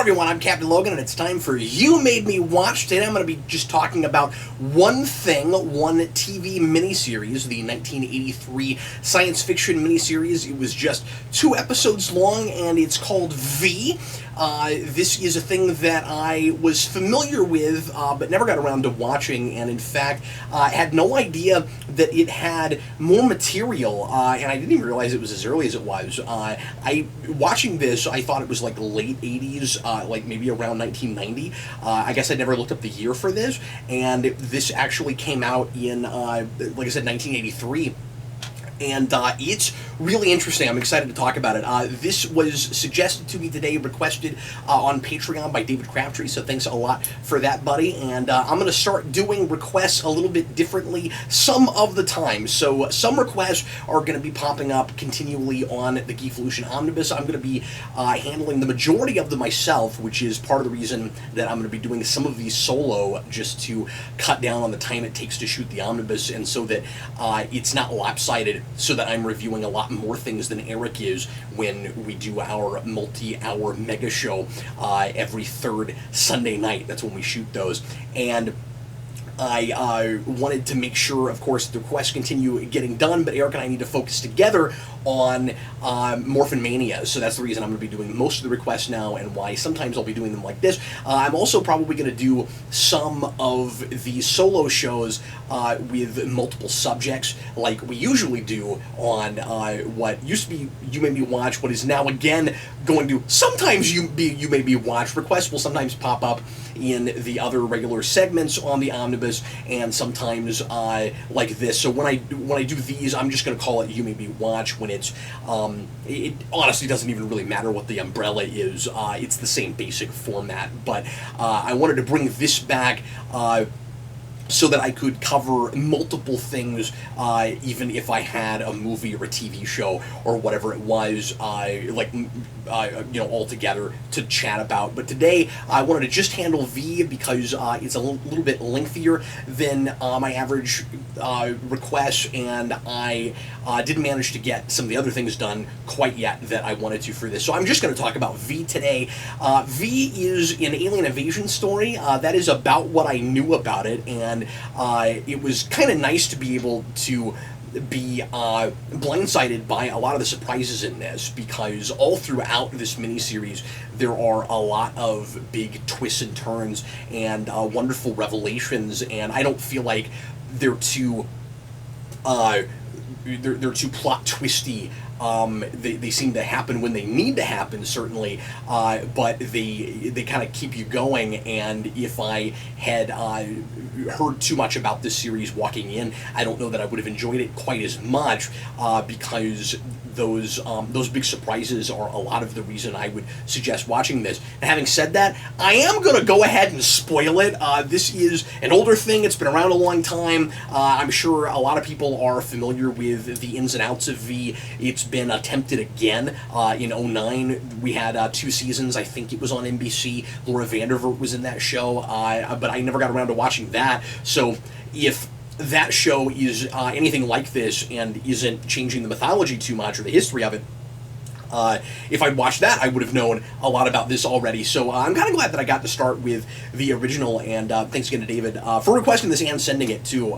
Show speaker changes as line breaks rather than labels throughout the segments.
everyone, I'm Captain Logan, and it's time for You Made Me Watch. Today I'm going to be just talking about one TV miniseries, the 1983 science fiction miniseries. It was just 2 episodes long, and it's called V. This is a thing that I was familiar with, but never got around to watching, and in fact, had no idea that it had more material, and I didn't even realize it was as early as it was. Watching this, I thought it was like late 80s, like maybe around 1990. I guess I never looked up the year for this, and this actually came out in, like I said, 1983. And it's really interesting. I'm excited to talk about it. This was suggested to me today, requested on Patreon by David Crabtree, so thanks a lot for that, buddy. And I'm going to start doing requests a little bit differently some of the time. So some requests are going to be popping up continually on the Geekvolution Omnibus. I'm going to be handling the majority of them myself, which is part of the reason that I'm going to be doing some of these solo, just to cut down on the time it takes to shoot the Omnibus, and so that it's not lopsided, so that I'm reviewing a lot more things than Eric is when we do our multi-hour mega show every third Sunday night. That's when we shoot those. And I wanted to make sure, of course, the requests continue getting done, but Eric and I need to focus together on Morphin Mania, so that's the reason I'm going to be doing most of the requests now, and why sometimes I'll be doing them like this. I'm also probably going to do some of the solo shows with multiple subjects, like we usually do on what used to be You Made Me Watch, what is now again going to sometimes You Made Me Watch. Requests will sometimes pop up in the other regular segments on the Omnibus, and sometimes like this. So when I do these, I'm just going to call it You Made Me Watch. When it honestly doesn't even really matter what the umbrella is. It's the same basic format, but I wanted to bring this back so that I could cover multiple things, even if I had a movie or a TV show or whatever it was, all together to chat about. But today, I wanted to just handle V because it's a little bit lengthier than my average requests, and I didn't manage to get some of the other things done quite yet that I wanted to for this. So I'm just going to talk about V today. V is an alien invasion story. That is about what I knew about it, and it was kind of nice to be able to be blindsided by a lot of the surprises in this, because all throughout this miniseries there are a lot of big twists and turns and wonderful revelations, and I don't feel like they're too plot twisty. They seem to happen when they need to happen, certainly, but they kind of keep you going. And if I had heard too much about this series walking in, I don't know that I would have enjoyed it quite as much, because those big surprises are a lot of the reason I would suggest watching this. And having said that, I am going to go ahead and spoil it. This is an older thing. It's been around a long time. I'm sure a lot of people are familiar with the ins and outs of V. It's been attempted again in 2009. We had 2 seasons. I think it was on NBC. Laura Vandervoort was in that show, but I never got around to watching that. So if that show is anything like this and isn't changing the mythology too much or the history of it, if I'd watched that, I would have known a lot about this already. So I'm kind of glad that I got to start with the original, and thanks again to David for requesting this and sending it too,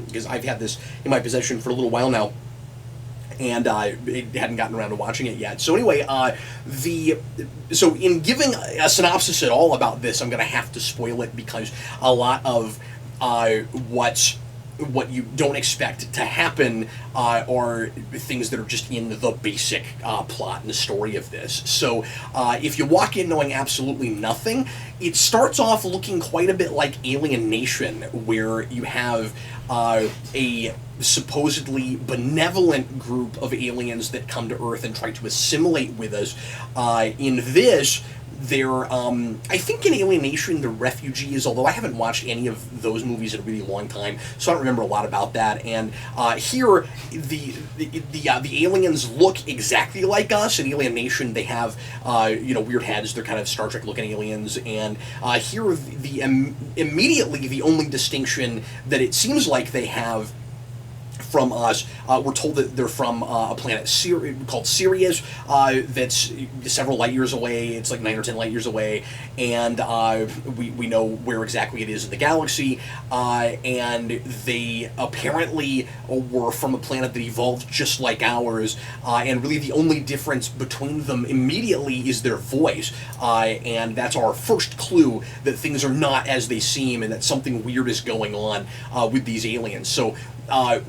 because I've had this in my possession for a little while now, and it hadn't gotten around to watching it yet. So anyway, so in giving a synopsis at all about this, I'm going to have to spoil it, because a lot of what you don't expect to happen are things that are just in the basic plot and the story of this. So if you walk in knowing absolutely nothing, it starts off looking quite a bit like Alien Nation, where you have a supposedly benevolent group of aliens that come to Earth and try to assimilate with us. In this, they're, I think in Alien Nation, the refugees, although I haven't watched any of those movies in a really long time, so I don't remember a lot about that. And here, the aliens look exactly like us. In Alien Nation, they have, weird heads. They're kind of Star Trek-looking aliens. And here, immediately, the only distinction that it seems like they have from us. We're told that they're from a planet called Sirius, that's several light years away. It's like 9 or 10 light years away, and we know where exactly it is in the galaxy. And they apparently were from a planet that evolved just like ours, and really the only difference between them immediately is their voice, and that's our first clue that things are not as they seem and that something weird is going on with these aliens. So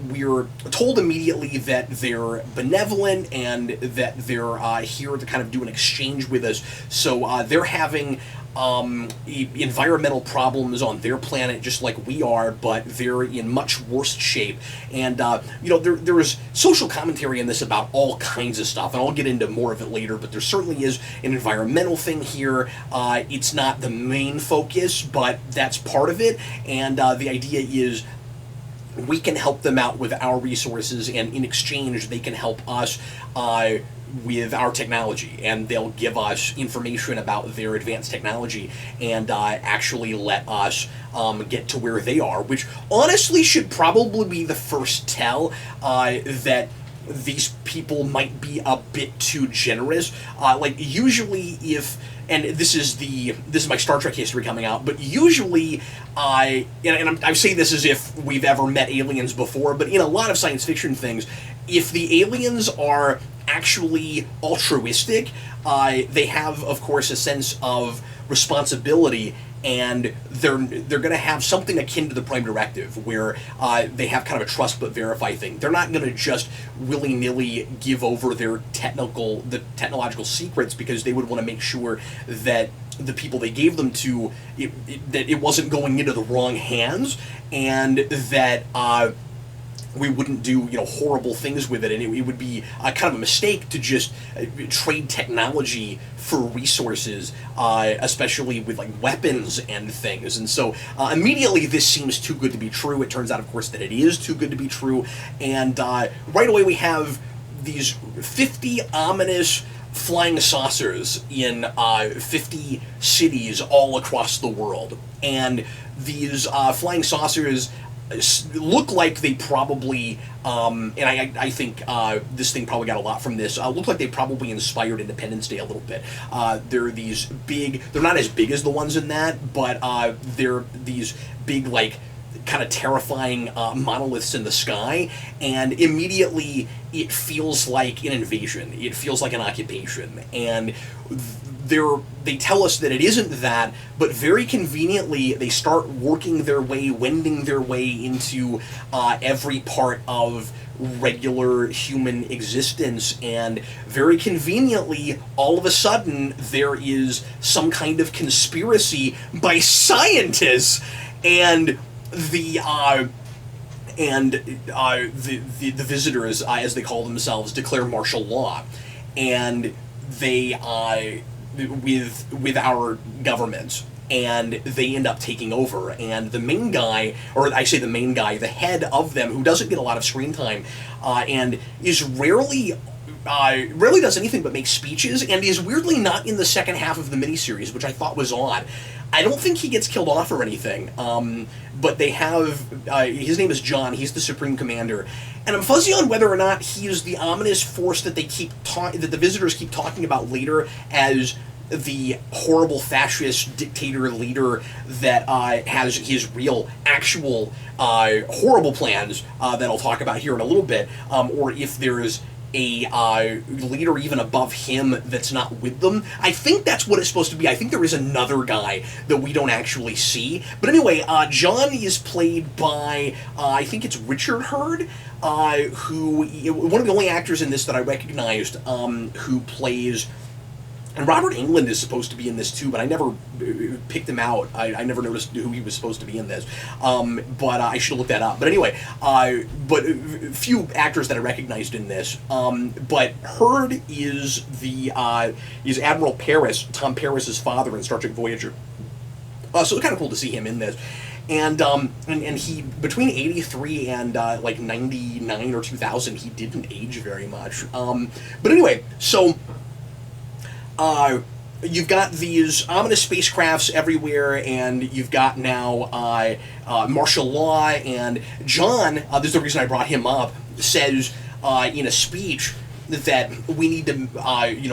we're told immediately that they're benevolent and that they're here to kind of do an exchange with us. So they're having environmental problems on their planet just like we are, but they're in much worse shape. And there is social commentary in this about all kinds of stuff, and I'll get into more of it later, but there certainly is an environmental thing here. It's not the main focus, but that's part of it, and the idea is we can help them out with our resources, and in exchange they can help us with our technology, and they'll give us information about their advanced technology and actually let us get to where they are, which honestly should probably be the first tell that these people might be a bit too generous. Like usually if, and this is my Star Trek history coming out, but usually I say this as if we've ever met aliens before, but in a lot of science fiction things, if the aliens are actually altruistic, they have, of course, a sense of responsibility, and they're going to have something akin to the Prime Directive, where they have kind of a trust but verify thing. They're not going to just willy-nilly give over their technological secrets, because they would want to make sure that the people they gave them to, that it wasn't going into the wrong hands, and that we wouldn't do horrible things with it, and it would be kind of a mistake to just trade technology for resources, especially with like weapons and things. And so immediately this seems too good to be true. It turns out, of course, that it is too good to be true, and right away we have these 50 ominous flying saucers in 50 cities all across the world, and these flying saucers look like they probably, and I think this thing probably got a lot from this, look like they probably inspired Independence Day a little bit. They're these big, they're not as big as the ones in that, but they're these big, like, kind of terrifying monoliths in the sky, and immediately it feels like an invasion. It feels like an occupation, and they tell us that it isn't that, but very conveniently they start working their way, wending their way into every part of regular human existence, and very conveniently, all of a sudden, there is some kind of conspiracy by scientists, and the visitors, as they call themselves, declare martial law, and they with our government, and they end up taking over. And the main guy, or I say the main guy, the head of them, who doesn't get a lot of screen time, and is rarely does anything but make speeches, and is weirdly not in the second half of the miniseries, which I thought was odd. I don't think he gets killed off or anything, but they have, his name is John, he's the Supreme Commander, and I'm fuzzy on whether or not he is the ominous force that that the visitors keep talking about later as the horrible fascist dictator leader that has his real, actual, horrible plans that I'll talk about here in a little bit, or if there's a leader even above him that's not with them. I think that's what it's supposed to be. I think there is another guy that we don't actually see. But anyway, John is played by, I think it's Richard Hurd, who, one of the only actors in this that I recognized, who plays, and Robert Englund is supposed to be in this too, but I never picked him out. I never noticed who he was supposed to be in this. But I should have looked that up. But anyway, but few actors that I recognized in this. But Hurd is is Admiral Paris, Tom Paris's father in Star Trek Voyager. So it's kind of cool to see him in this. And he, between 83 and like 99 or 2000, he didn't age very much. But anyway, so you've got these ominous spacecrafts everywhere, and you've got now martial law, and John, this is the reason I brought him up, says in a speech that we need to,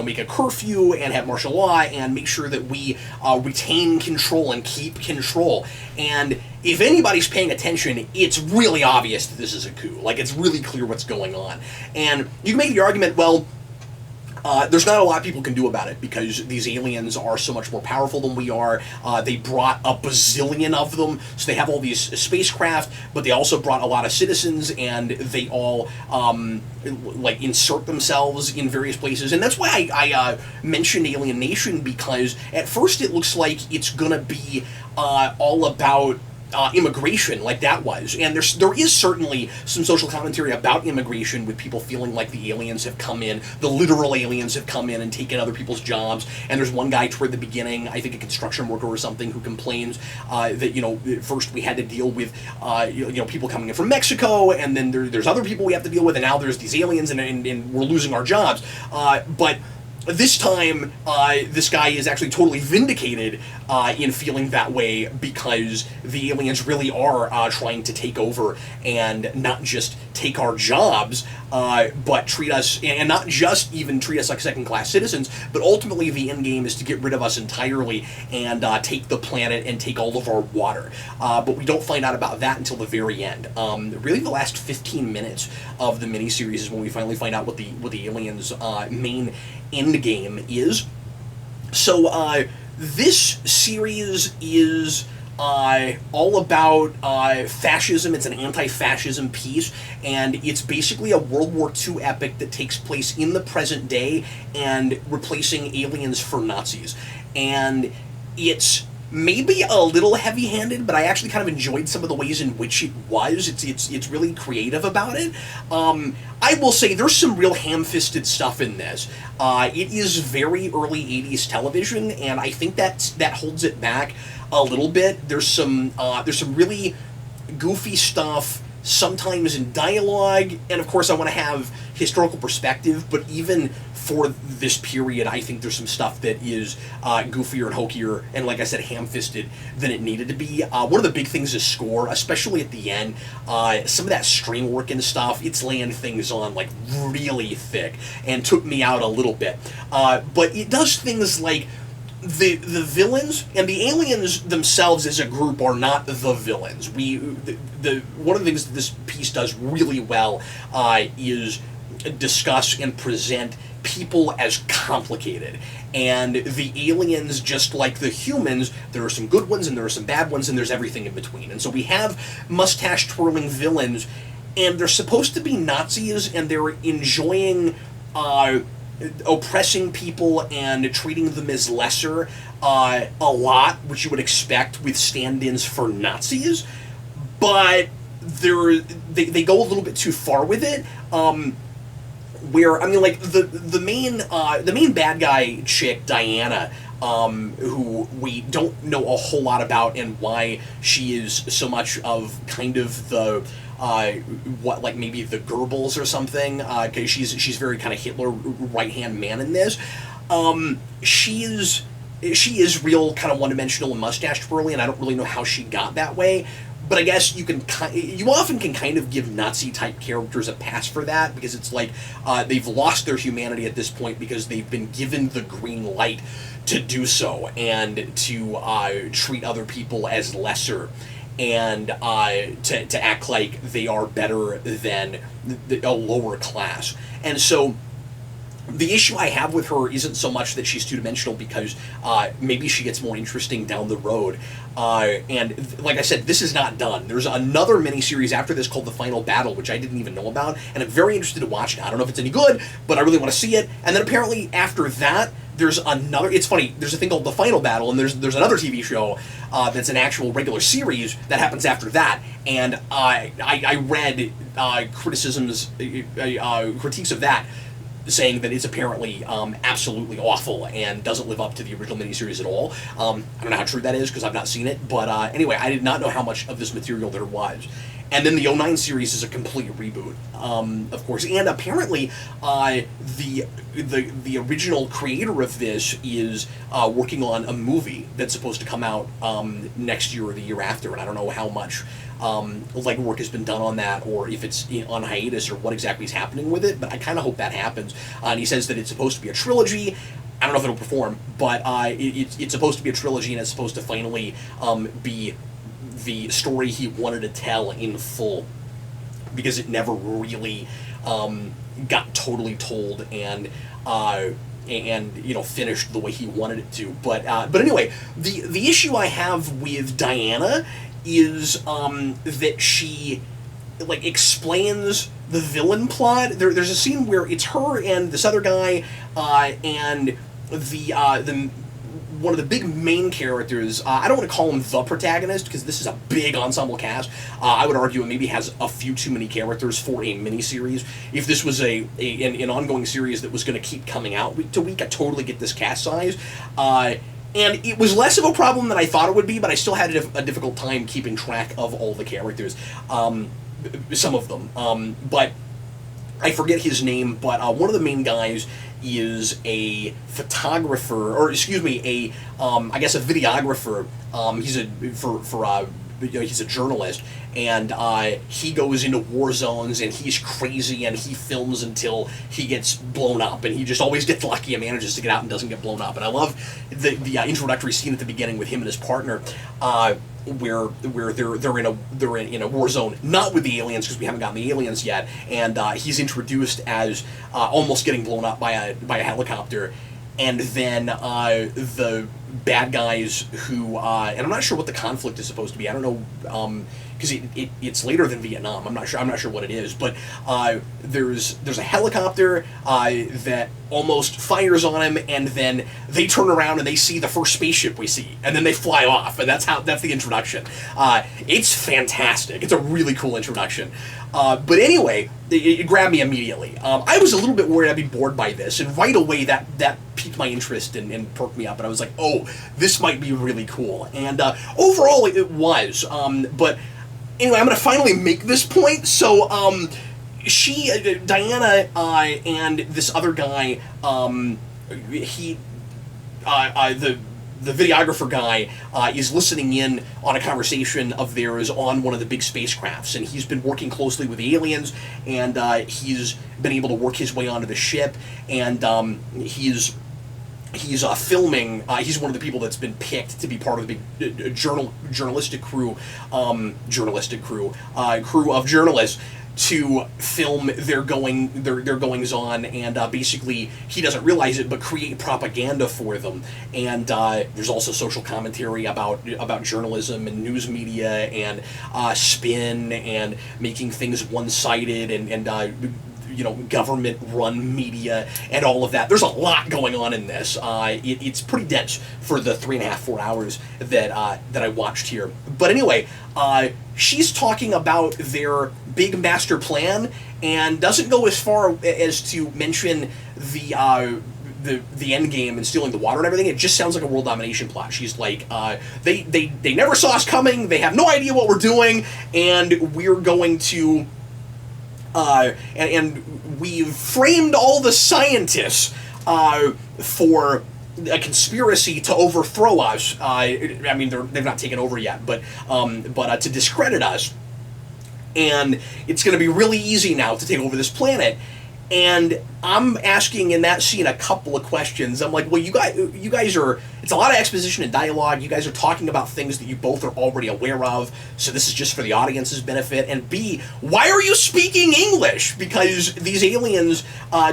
make a curfew and have martial law and make sure that we retain control and keep control. And if anybody's paying attention, it's really obvious that this is a coup. Like, it's really clear what's going on. And you can make the argument, well, there's not a lot people can do about it because these aliens are so much more powerful than we are. They brought a bazillion of them, so they have all these spacecraft, but they also brought a lot of citizens, and they all insert themselves in various places. And that's why I mentioned Alien Nation, because at first it looks like it's gonna be all about immigration, like that was, and there is certainly some social commentary about immigration, with people feeling like the aliens have come in, the literal aliens have come in and taken other people's jobs. And there's one guy toward the beginning, I think a construction worker or something, who complains that first we had to deal with people coming in from Mexico, and then there's other people we have to deal with, and now there's these aliens, and we're losing our jobs. But this time, this guy is actually totally vindicated in feeling that way, because the aliens really are trying to take over and not just take our jobs, but treat us, and not just even treat us like second-class citizens, but ultimately the end game is to get rid of us entirely and take the planet and take all of our water. But we don't find out about that until the very end. Really, the last 15 minutes of the miniseries is when we finally find out what the aliens' main end game is. So this series is all about fascism. It's an anti-fascism piece, and it's basically a World War II epic that takes place in the present day and replacing aliens for Nazis. And it's maybe a little heavy-handed, but I actually kind of enjoyed some of the ways in which it was. It's really creative about it. I will say there's some real ham-fisted stuff in this. It is very early 80s television, and I think that holds it back a little bit. There's some really goofy stuff, sometimes in dialogue, and of course I want to have historical perspective, but even for this period, I think there's some stuff that is goofier and hokier, and like I said, ham-fisted than it needed to be. One of the big things is score, especially at the end. Some of that string work and stuff, it's laying things on like really thick, and took me out a little bit. But it does things like the villains and the aliens themselves as a group are not the villains. One of the things that this piece does really well is discuss and present people as complicated. And the aliens, just like the humans, there are some good ones and there are some bad ones, and there's everything in between. And so we have mustache-twirling villains, and they're supposed to be Nazis, and they're enjoying oppressing people and treating them as lesser a lot, which you would expect with stand-ins for Nazis, but they go a little bit too far with it. Where, I mean, like, the main bad guy chick, Diana, who we don't know a whole lot about, and why she is so much of kind of the maybe the Goebbels or something, because she's very kind of Hitler right-hand man in this. She is real kind of one-dimensional and mustache-twirly, and I don't really know how she got that way. But I guess you often can kind of give Nazi-type characters a pass for that, because it's like they've lost their humanity at this point because they've been given the green light to do so, and to treat other people as lesser, and to act like they are better than a lower class. And so the issue I have with her isn't so much that she's two-dimensional, because maybe she gets more interesting down the road. And like I said, this is not done. There's another miniseries after this called The Final Battle, which I didn't even know about, and I'm very interested to watch it. I don't know if it's any good, but I really want to see it. And then apparently after that, there's another, it's funny, there's a thing called The Final Battle, and there's another TV show that's an actual regular series that happens after that. And I read criticisms, critiques of that, saying that it's apparently absolutely awful and doesn't live up to the original miniseries at all. I don't know how true that is, because I've not seen it, but anyway, I did not know how much of this material there was. And then the '09 series is a complete reboot, of course. And apparently, the original creator of this is working on a movie that's supposed to come out next year or the year after. And I don't know how much legwork has been done on that, or if it's on hiatus, or what exactly is happening with it. But I kind of hope that happens. And he says that it's supposed to be a trilogy. I don't know if it'll perform, but it's supposed to be a trilogy, and it's supposed to finally be the story he wanted to tell in full, because it never really got totally told and finished the way he wanted it to. But anyway, the issue I have with Diana is that she explains the villain plot. There's a scene where it's her and this other guy and the one of the big main characters. I don't want to call him the protagonist, because this is a big ensemble cast. I would argue it maybe has a few too many characters for a miniseries. If this was an ongoing series that was going to keep coming out week to week, I totally get this cast size. And it was less of a problem than I thought it would be, but I still had a difficult time keeping track of all the characters. Some of them. But I forget his name, but one of the main guys is a photographer, or excuse me, I guess a videographer. He's a journalist, and he goes into war zones, and he's crazy, and he films until he gets blown up, and he just always gets lucky and manages to get out and doesn't get blown up. And I love the introductory scene at the beginning with him and his partner, where they're in a war zone, not with the aliens, because we haven't gotten the aliens yet, and he's introduced as almost getting blown up by a helicopter. And then the bad guys who, and I'm not sure what the conflict is supposed to be. I don't know, because it's later than Vietnam. I'm not sure what it is. But there's a helicopter that almost fires on him, and then they turn around and they see the first spaceship we see, and then they fly off, and that's the introduction. It's fantastic. It's a really cool introduction. But anyway, it grabbed me immediately. I was a little bit worried I'd be bored by this, and right away that piqued my interest and perked me up, and I was like, oh, this might be really cool. And overall, it was. But anyway, I'm going to finally make this point. So, Diana, and this other guy, the videographer guy is listening in on a conversation of theirs on one of the big spacecrafts, and he's been working closely with the aliens, and he's been able to work his way onto the ship, and he's filming. He's one of the people that's been picked to be part of the big journalistic crew of journalists to film their goings on, and basically he doesn't realize it, but create propaganda for them. And there's also social commentary about journalism and news media and spin and making things one-sided and government-run media and all of that. There's a lot going on in this. It's pretty dense for the 3.5-4 hours that I watched here. But anyway, she's talking about their big master plan, and doesn't go as far as to mention the end game and stealing the water and everything. It just sounds like a world domination plot. She's like, they never saw us coming. They have no idea what we're doing, and we're going to. And we've framed all the scientists for a conspiracy to overthrow us. I mean, they've not taken over yet, but to discredit us. And it's going to be really easy now to take over this planet. And I'm asking in that scene a couple of questions. I'm like, well, you guys are, it's a lot of exposition and dialogue. You guys are talking about things that you both are already aware of, so this is just for the audience's benefit. And B, why are you speaking English? Because these aliens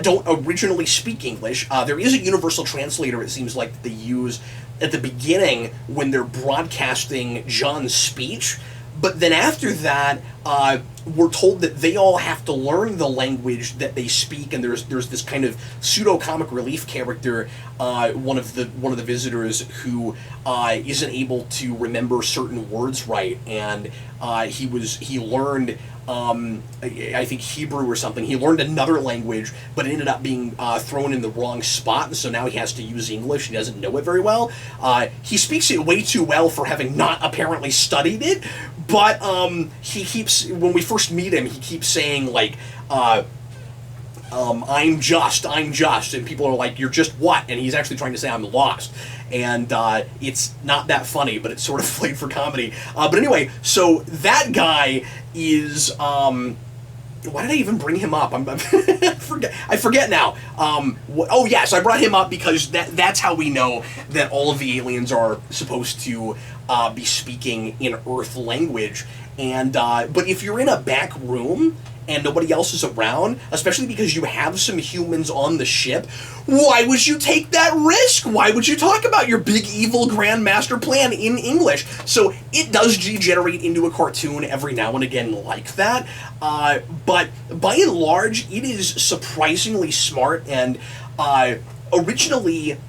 don't originally speak English. There is a universal translator, it seems like, that they use at the beginning when they're broadcasting John's speech. But then after that, we're told that they all have to learn the language that they speak, and there's this kind of pseudo comic relief character, one of the visitors who isn't able to remember certain words right, and he learned. I think Hebrew or something. He learned another language, but it ended up being thrown in the wrong spot, and so now he has to use English. He doesn't know it very well. He speaks it way too well for having not apparently studied it, But he keeps, when we first meet him, he keeps saying, like, I'm just, and people are like, you're just what? And he's actually trying to say, I'm lost. And it's not that funny, but it's sort of played for comedy. But anyway, so that guy is, why did I even bring him up? I forget now. Oh yes, I brought him up because that's how we know that all of the aliens are supposed to be speaking in Earth language. And but if you're in a back room and nobody else is around, especially because you have some humans on the ship, why would you take that risk? Why would you talk about your big evil grand master plan in English? So it does degenerate into a cartoon every now and again like that, but by and large, it is surprisingly smart. And originally,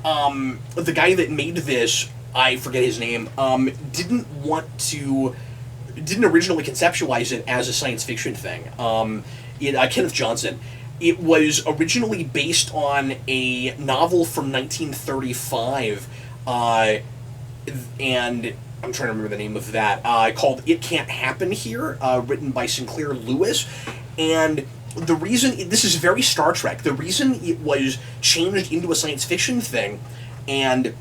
the guy that made this, I forget his name, didn't originally conceptualize it as a science fiction thing. Kenneth Johnson. It was originally based on a novel from 1935, and I'm trying to remember the name of that, called It Can't Happen Here, written by Sinclair Lewis. And the reason, this is very Star Trek, the reason it was changed into a science fiction thing and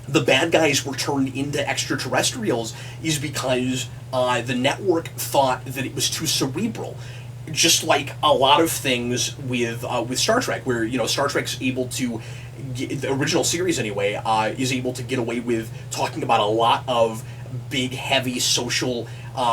the bad guys were turned into extraterrestrials is because the network thought that it was too cerebral. Just like a lot of things with Star Trek, where, you know, Star Trek's able to, the original series anyway, is able to get away with talking about a lot of big, heavy social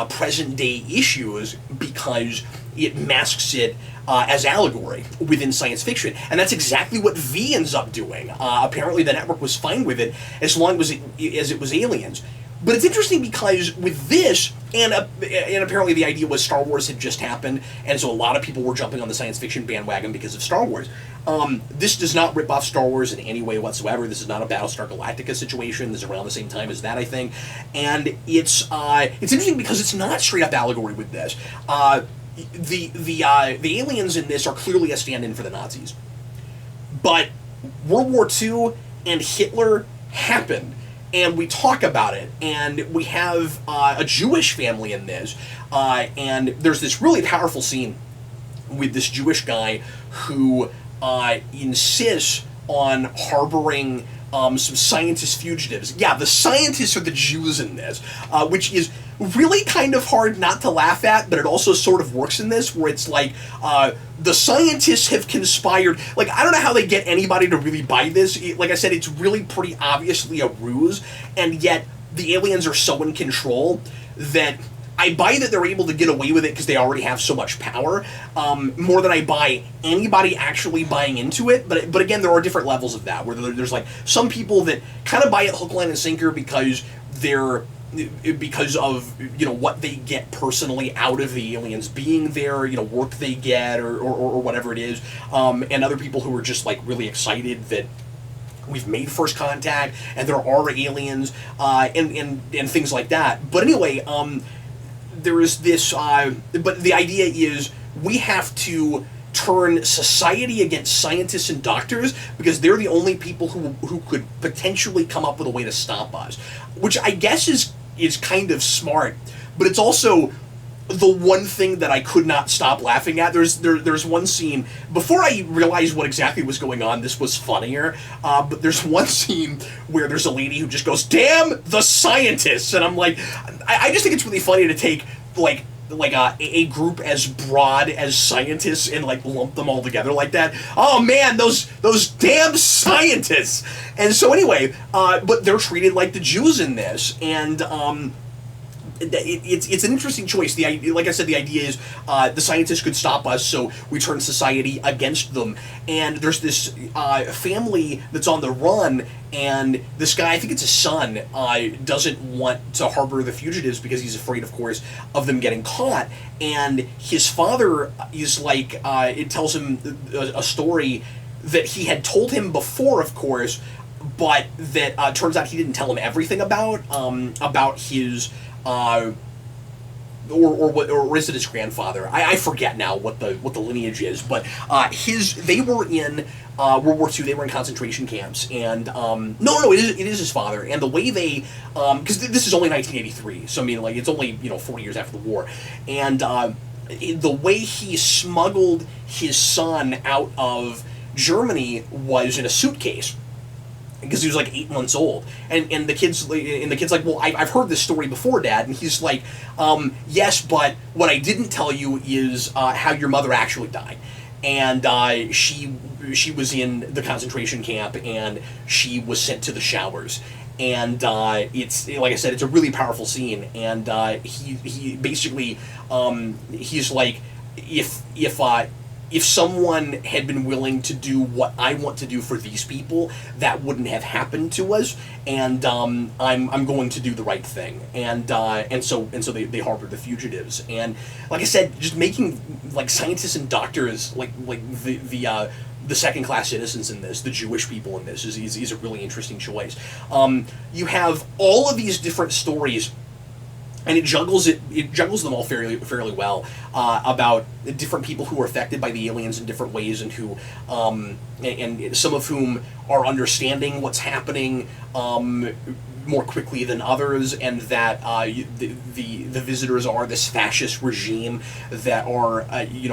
present-day issues because it masks it as allegory within science fiction. And that's exactly what V ends up doing. Apparently the network was fine with it as long as it was aliens. But it's interesting because with this, and apparently the idea was Star Wars had just happened, and so a lot of people were jumping on the science fiction bandwagon because of Star Wars. This does not rip off Star Wars in any way whatsoever. This is not a Battlestar Galactica situation. This is around the same time as that, I think. And it's interesting because it's not straight up allegory with this. The aliens in this are clearly a stand-in for the Nazis. But World War II and Hitler happened. And we talk about it, and we have a Jewish family in this, and there's this really powerful scene with this Jewish guy who insists on harboring some scientist fugitives. Yeah, the scientists are the Jews in this, which is really kind of hard not to laugh at, but it also sort of works in this, where it's like, the scientists have conspired. Like, I don't know how they get anybody to really buy this. Like I said, it's really pretty obviously a ruse, and yet the aliens are so in control that I buy that they're able to get away with it because they already have so much power, more than I buy anybody actually buying into it. But again, there are different levels of that, where there's like some people that kind of buy it hook, line, and sinker because of, you know, what they get personally out of the aliens being there, you know, work they get or whatever it is, and other people who are just like really excited that we've made first contact and there are aliens, and things like that. But anyway, there is this, but the idea is we have to turn society against scientists and doctors because they're the only people who could potentially come up with a way to stop us, which I guess is kind of smart, but it's also the one thing that I could not stop laughing at. There's one scene, before I realized what exactly was going on, this was funnier, but there's one scene where there's a lady who just goes, "Damn the scientists!" And I'm like, I just think it's really funny to take like a group as broad as scientists and like lump them all together like that. Oh man, those damn scientists! And so anyway, but they're treated like the Jews in this, and it's an interesting choice. The idea, like I said, the idea is the scientists could stop us, so we turn society against them. And there's this family that's on the run, and this guy, I think it's his son, doesn't want to harbor the fugitives because he's afraid, of course, of them getting caught. And his father is like, it tells him a story that he had told him before, of course, but that turns out he didn't tell him everything about his or is it his grandfather? I forget now what the lineage is, but they were in World War II. They were in concentration camps, and no, it is his father. And the way they, because this is only 1983, so I mean, like, it's only 40 years after the war, and the way he smuggled his son out of Germany was in a suitcase, because he was like 8 months old, and the kid's like, well, I've heard this story before, Dad, and he's like, yes, but what I didn't tell you is how your mother actually died, and she was in the concentration camp, and she was sent to the showers, and it's, like I said, it's a really powerful scene, and he basically he's like, if someone had been willing to do what I want to do for these people, that wouldn't have happened to us, and I'm going to do the right thing, and so they harbor the fugitives, and like I said, just making like scientists and doctors like the second class citizens in this, the Jewish people in this, is a really interesting choice. You have all of these different stories, and it juggles them all fairly well, about different people who are affected by the aliens in different ways, and who and some of whom are understanding what's happening more quickly than others, and that the visitors are this fascist regime that are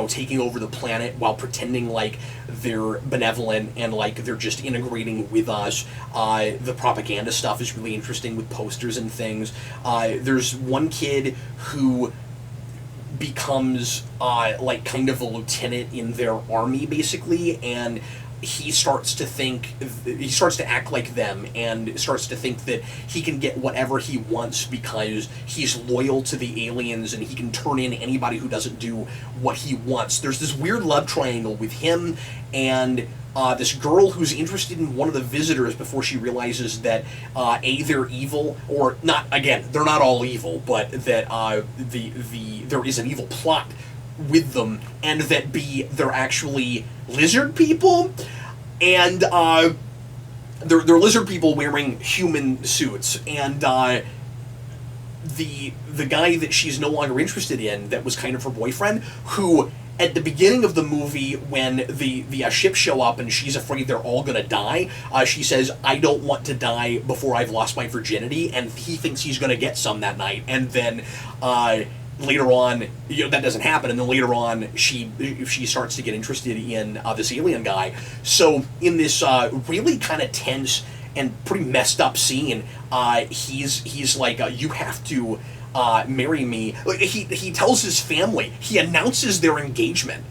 taking over the planet while pretending like they're benevolent and like they're just integrating with us. The propaganda stuff is really interesting with posters and things. There's one kid who becomes like kind of a lieutenant in their army, basically, and he starts to act like them, and starts to think that he can get whatever he wants because he's loyal to the aliens, and he can turn in anybody who doesn't do what he wants. There's this weird love triangle with him and this girl who's interested in one of the visitors before she realizes that they're evil, or not. Again, they're not all evil, but that there is an evil plot with them, and that they're actually lizard people, and they're lizard people wearing human suits, and the guy that she's no longer interested in, that was kind of her boyfriend, who at the beginning of the movie, when the ships show up and she's afraid they're all gonna die, she says, "I don't want to die before I've lost my virginity," and he thinks he's gonna get some that night, and then later on, that doesn't happen, and then later on, she starts to get interested in this alien guy. So in this really kind of tense and pretty messed up scene, he's like, "You have to marry me." He tells his family, he announces their engagement,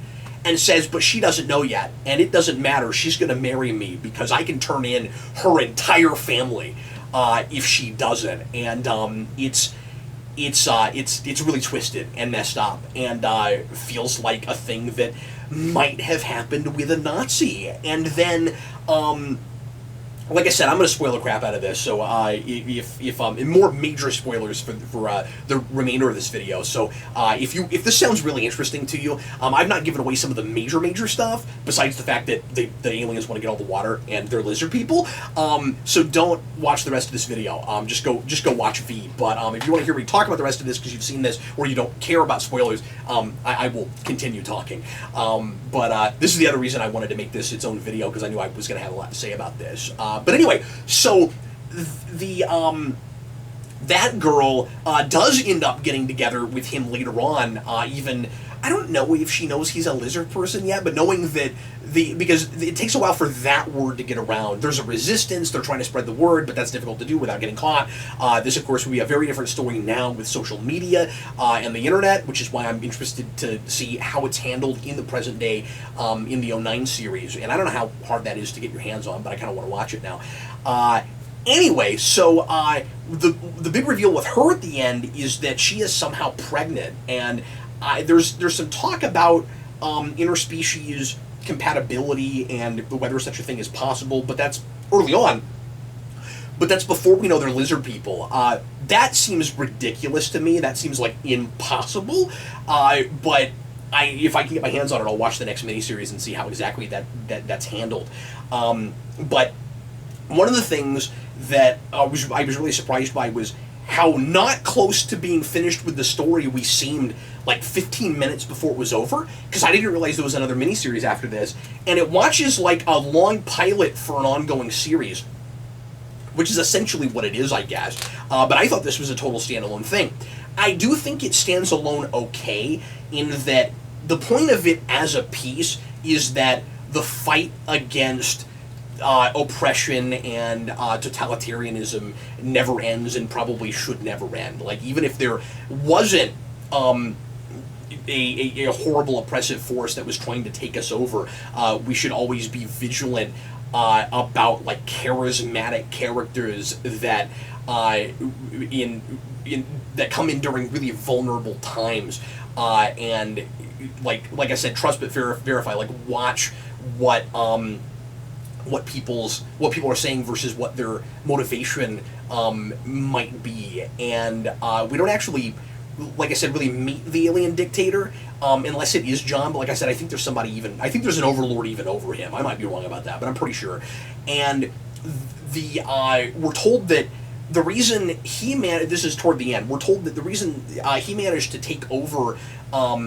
and says, "But she doesn't know yet, and it doesn't matter. She's going to marry me because I can turn in her entire family if she doesn't." And it's really twisted and messed up, and feels like a thing that might have happened with a Nazi. And then, like I said, I'm going to spoil the crap out of this, so if more major spoilers for the remainder of this video. So if this sounds really interesting to you, I've not given away some of the major stuff, besides the fact that the aliens want to get all the water and they're lizard people. So don't watch the rest of this video. Just go watch V. But if you want to hear me talk about the rest of this because you've seen this, or you don't care about spoilers, I will continue talking. But this is the other reason I wanted to make this its own video, because I knew I was going to have a lot to say about this. But anyway, so that girl does end up getting together with him later on. Even, I don't know if she knows he's a lizard person yet, but knowing that because it takes a while for that word to get around. There's a resistance, they're trying to spread the word, but that's difficult to do without getting caught. This, of course, would be a very different story now with social media and the internet, which is why I'm interested to see how it's handled in the present day in the 09 series. And I don't know how hard that is to get your hands on, but I kind of want to watch it now. Anyway, so the big reveal with her at the end is that she is somehow pregnant, and there's some talk about interspecies compatibility and whether such a thing is possible, but that's early on. But that's before we know they're lizard people. That seems ridiculous to me. That seems like impossible. But if I can get my hands on it, I'll watch the next miniseries and see how exactly that's handled. But one of the things that I was really surprised by was how not close to being finished with the story we seemed like 15 minutes before it was over, because I didn't realize there was another miniseries after this, and it watches like a long pilot for an ongoing series, which is essentially what it is, I guess. But I thought this was a total standalone thing. I do think it stands alone okay, in that the point of it as a piece is that the fight against oppression and totalitarianism never ends, and probably should never end. Like, even if there wasn't a horrible oppressive force that was trying to take us over, we should always be vigilant about like charismatic characters that that come in during really vulnerable times, and like I said, trust but verify. Like, watch what people are saying versus what their motivation might be, and we don't actually, like I said, really meet the alien dictator unless it is John. But like I said, I think there's I think there's an overlord even over him. I might be wrong about that, but I'm pretty sure. And we're told that the reason he managed, this is toward the end, we're told that the reason he managed to take over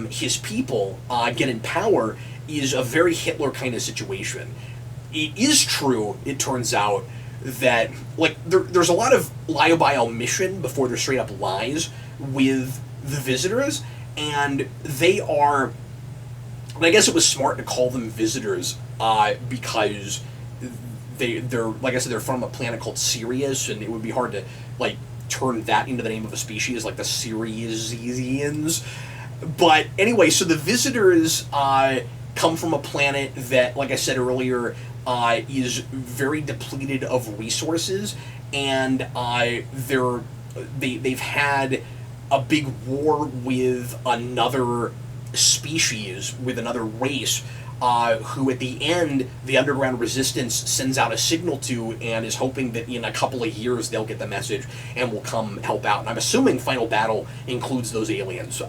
his people, get in power, is a very Hitler kind of situation. It is true, it turns out, that like there's a lot of lie by omission before they're straight up lies with the visitors, and they are, and I guess it was smart to call them visitors because they're like I said, they're from a planet called Sirius, and it would be hard to like turn that into the name of a species like the Siriusians. But anyway, so the visitors come from a planet that, like I said earlier, is very depleted of resources, and they've had a big war with another species, with another race, who at the end the underground resistance sends out a signal to, and is hoping that in a couple of years they'll get the message and will come help out. And I'm assuming Final Battle includes those aliens.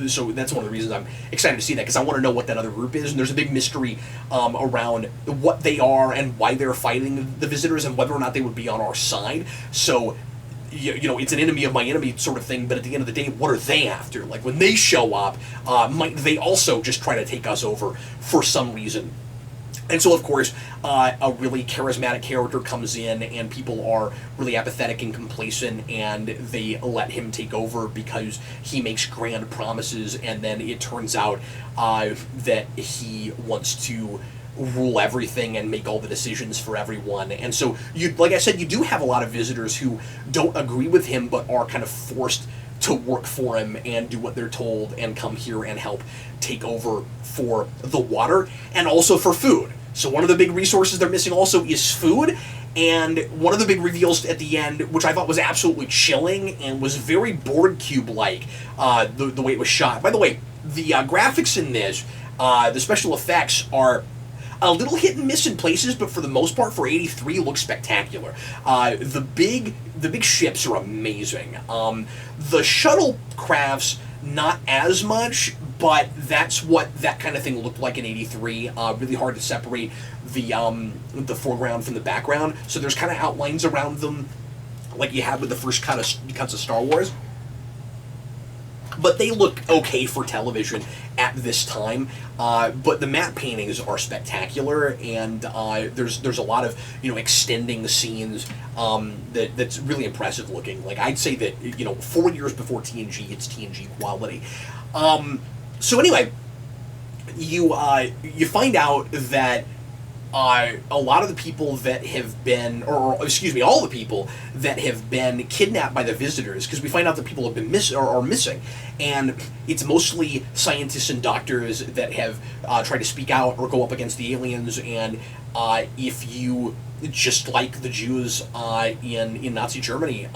So that's one of the reasons I'm excited to see that, because I want to know what that other group is, and there's a big mystery around what they are and why they're fighting the visitors and whether or not they would be on our side. So you know, it's an enemy of my enemy sort of thing, but at the end of the day, what are they after? Like, when they show up, might they also just try to take us over for some reason? And so, of course, a really charismatic character comes in, and people are really apathetic and complacent, and they let him take over because he makes grand promises, and then it turns out that he wants to rule everything and make all the decisions for everyone. And so, like I said, you do have a lot of visitors who don't agree with him, but are kind of forced to work for him and do what they're told and come here and help take over for the water and also for food. So one of the big resources they're missing also is food. And one of the big reveals at the end, which I thought was absolutely chilling and was very board cube-like, the way it was shot. By the way, the graphics in this, the special effects are a little hit and miss in places, but for the most part, for '83, looks spectacular. The big ships are amazing. The shuttlecrafts, not as much, but that's what that kind of thing looked like in '83. Really hard to separate the foreground from the background. So there's kind of outlines around them, like you have with the first cuts of Star Wars. But they look okay for television at this time. But the matte paintings are spectacular, and there's a lot of extending scenes that's really impressive looking. Like, I'd say that 4 years before TNG, it's TNG quality. So anyway, you find out that a lot of the people that have been, or excuse me, all the people that have been kidnapped by the visitors, because we find out that people have been are missing, and it's mostly scientists and doctors that have tried to speak out or go up against the aliens. And if you, just like the Jews in Nazi Germany,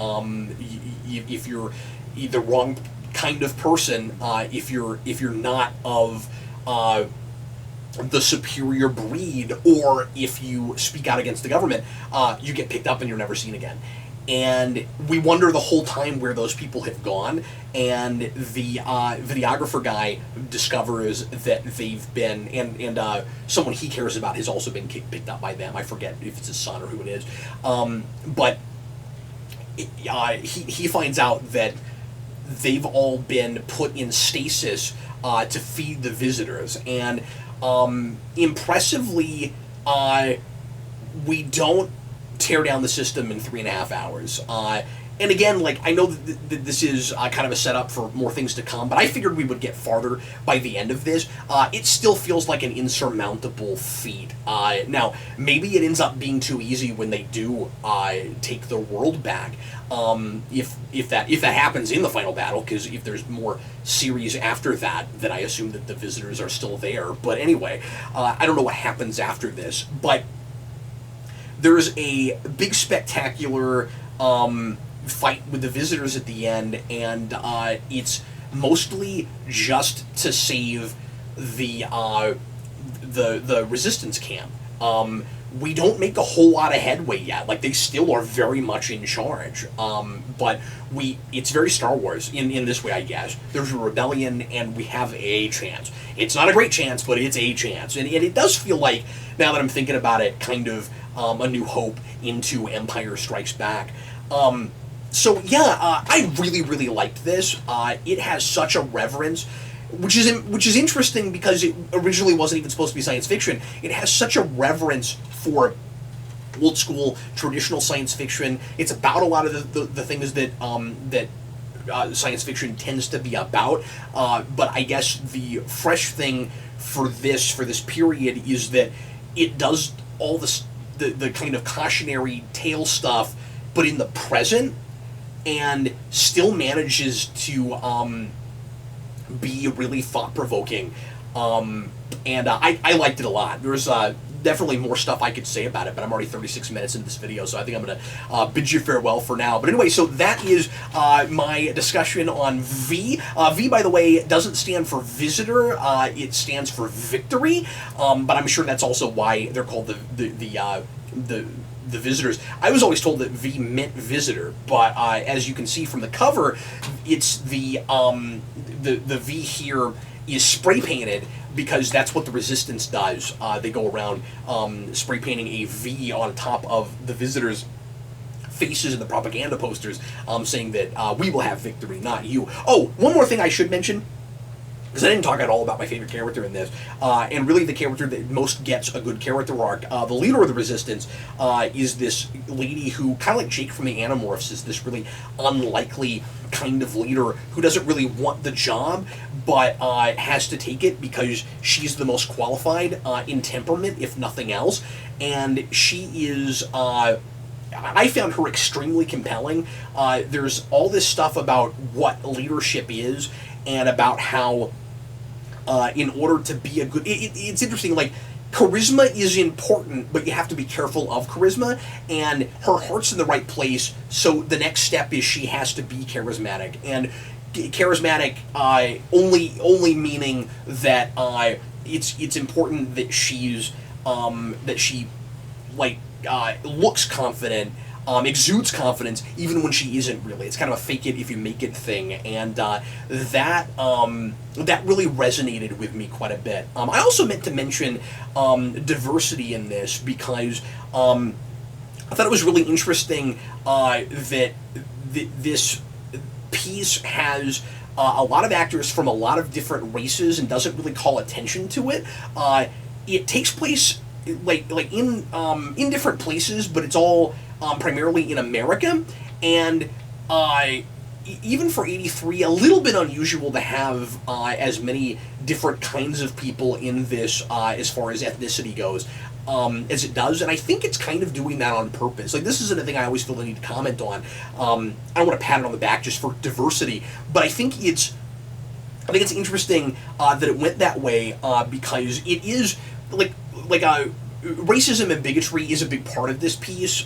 if you're the wrong kind of person, if you're not of the superior breed, or if you speak out against the government, you get picked up and you're never seen again. And we wonder the whole time where those people have gone, and the videographer guy discovers that they've been, and someone he cares about has also been picked up by them. I forget if it's his son or who it is. But he finds out that they've all been put in stasis to feed the visitors, and impressively, we don't tear down the system in 3.5 hours. And again, like, I know that this is kind of a setup for more things to come, but I figured we would get farther by the end of this. It still feels like an insurmountable feat. Now, maybe it ends up being too easy when they do take the world back. If that happens in the final battle, because if there's more series after that, then I assume that the visitors are still there. But anyway, I don't know what happens after this, but there's a big spectacular fight with the visitors at the end, and it's mostly just to save the resistance camp. We don't make a whole lot of headway yet. Like, they still are very much in charge. But it's very Star Wars in this way, I guess. There's a rebellion, and we have a chance. It's not a great chance, but it's a chance. And it does feel like, now that I'm thinking about it, kind of A New Hope into Empire Strikes Back. So yeah, I really, really liked this. It has such a reverence, which is interesting because it originally wasn't even supposed to be science fiction. It has such a reverence for old school traditional science fiction. It's about a lot of the things that science fiction tends to be about. But I guess the fresh thing for this period is that it does all this the kind of cautionary tale stuff, but in the present, and still manages to be really thought-provoking. And I liked it a lot. There's definitely more stuff I could say about it, but I'm already 36 minutes into this video, so I think I'm going to bid you farewell for now. But anyway, so that is my discussion on V. V, by the way, doesn't stand for visitor. It stands for victory, but I'm sure that's also why they're called the visitors. I was always told that V meant visitor, but as you can see from the cover, it's the V here is spray painted because that's what the resistance does. They go around spray painting a V on top of the visitors' faces in the propaganda posters, saying that we will have victory, not you. Oh, one more thing I should mention, because I didn't talk at all about my favorite character in this, and really the character that most gets a good character arc. The leader of the Resistance is this lady who, kind of like Jake from the Animorphs, is this really unlikely kind of leader who doesn't really want the job, but has to take it because she's the most qualified in temperament, if nothing else. And she is... I found her extremely compelling. There's all this stuff about what leadership is, and about how in order to be a good... It's interesting, like, charisma is important, but you have to be careful of charisma, and her heart's in the right place, so the next step is she has to be charismatic. And charismatic only meaning that it's important that she's that she looks confident, exudes confidence, even when she isn't really. It's kind of a fake it if you make it thing, and that really resonated with me quite a bit. I also meant to mention diversity in this because I thought it was really interesting that this piece has a lot of actors from a lot of different races and doesn't really call attention to it. It takes place in different places, but it's all primarily in America, and even for 83, a little bit unusual to have as many different kinds of people in this as far as ethnicity goes as it does, and I think it's kind of doing that on purpose. Like, this isn't a thing I always feel the need to comment on. I don't want to pat it on the back just for diversity, but I think it's interesting that it went that way because it is racism and bigotry is a big part of this piece.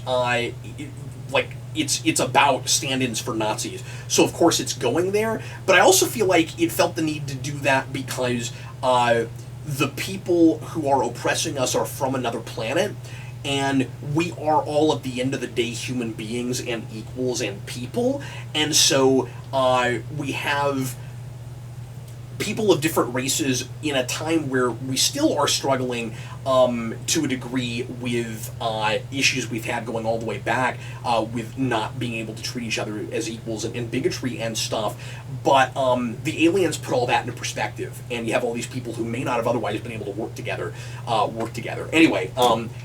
It's about stand-ins for Nazis, so of course it's going there. But I also feel like it felt the need to do that because the people who are oppressing us are from another planet, and we are all, at the end of the day, human beings and equals and people, and so we have people of different races in a time where we still are struggling to a degree with issues we've had going all the way back with not being able to treat each other as equals and bigotry and stuff. But the aliens put all that into perspective, and you have all these people who may not have otherwise been able to work together. Anyway,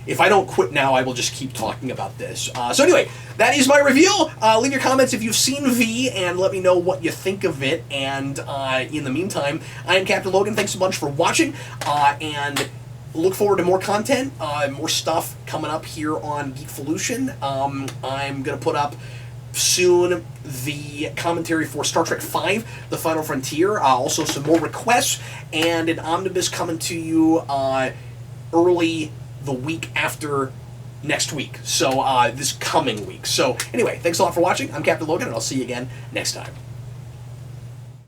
if I don't quit now, I will just keep talking about this. So anyway, that is my review. Leave your comments if you've seen V, and let me know what you think of it. And in the meantime, I am Captain Logan. Thanks a bunch for watching, and look forward to more content, more stuff coming up here on Geekvolution. I'm going to put up soon the commentary for Star Trek V, The Final Frontier, also some more requests, and an omnibus coming to you early the week after next week, so this coming week. So anyway, thanks a lot for watching. I'm Captain Logan, and I'll see you again next time.